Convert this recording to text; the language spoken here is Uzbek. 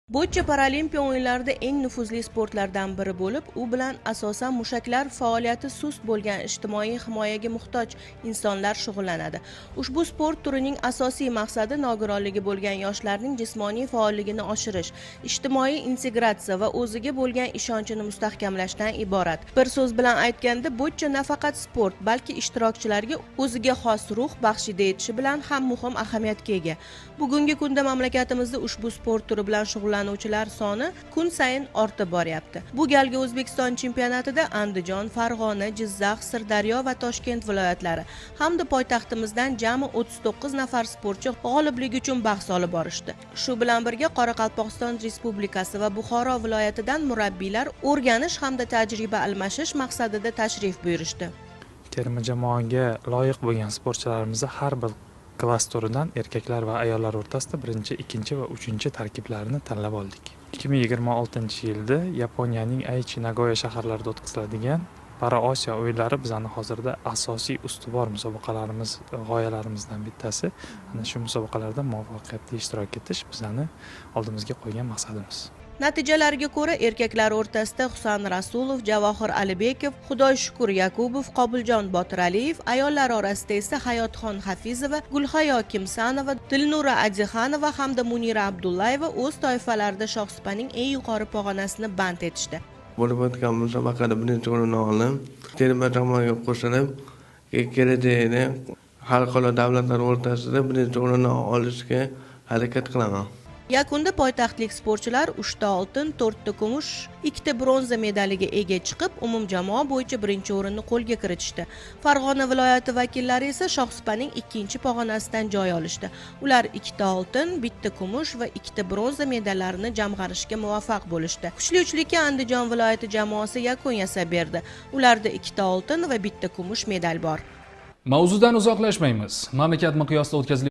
Bo'yicha Paralimpiya o'yinlarida eng nufuzli sportlardan biri bo'lib, u bilan asosan mushaklar faoliyati sust bo'lgan ijtimoiy himoyaga muhtoj insonlar shug'ullanadi. Ushbu sport turining asosiy maqsadi nogironligi bo'lgan yoshlarning jismoniy faolligini oshirish, ijtimoiy integratsiya va o'ziga bo'lgan ishonchini mustahkamlashdan iborat. Bir so'z bilan aytganda, bo'yicha nafaqat sport, balki ishtirokchilarga o'ziga xos ruh baxshida etishi bilan ham muhim ahamiyatga ega. Bugungi kunda mamlakatimizda ushbu sport turi bilan shug'ullanuvchilar soni kun sayin ortib boryapti. Bu galgi O'zbekiston chempionatida Andijon, Farg'ona, Jizzax, Sirdaryo va Toshkent viloyatlari hamda poytaxtimizdan jami 39 nafar sportchi g'oliblik uchun bahs olib borishdi. Shu bilan birga Qoraqalpog'iston Respublikasi va Buxoro viloyatidan murabbiylar o'rganish hamda tajriba almashish maqsadida tashrif buyurishdi. Terma jamoaga loyiq bo'lgan sportchilarimizni har bir klass turidan erkaklar va ayollar o'rtasida birinchi, ikkinchi va uchinchi tarkiblarini tanlab oldik. 2026-yilda Yaponiyaning Aichi, Nagoya shaharlarida o'tkaziladigan Para-Osiyo o'yinlari bizning hozirda asosiy ustuvor musobaqalarimiz, g'oyalarimizdan bittasi. Ana shu musobaqalarda muvaffaqiyatli ishtirok etish bizning oldimizga qo'ygan maqsadimiz. Natijalarga ko'ra erkaklar o'rtasida Husan Rasulov, Javohir Alibekov, Xudoyshukur Yakubov, Qobiljon Botiraliyev, ayollar orasida esa Hayotxon Hafizova, Gulhayo Kimsanova, Dilnura Adixanova hamda Munira Abdullayeva o'z toifalarida shohsupaning eng yuqori pog'onasini band etishdi. Bo'lib o'tgan musobaqada birinchi o'rinni olib, terma jamoaga qo'shilib, kelajakda xalqaro davlatlar o'rtasida birinchi o'rinni olishga harakat qilaman. Yakunda poytaxtlik sportchilar 3 ta oltin, 4 ta kumush, 2 ta bronza medaliga ega chiqib, umumjamoa bo'yicha birinchi o'rinni qo'lga kiritishdi. Farg'ona viloyati vakillari esa shohsupaning ikkinchi pog'onasidan joy olishdi. Ular 2 ta oltin, 1 ta kumush va 2 ta bronza medallarini jamg'arishga muvaffaq bo'lishdi. Kuchli uchlikka Andijon viloyati jamoasi yakun yasab berdi. Ularda 2 ta oltin va 1 ta kumush medal bor. Mavzudan uzoqlashmaymiz. Mamlakat miqyosida o'tkazilgan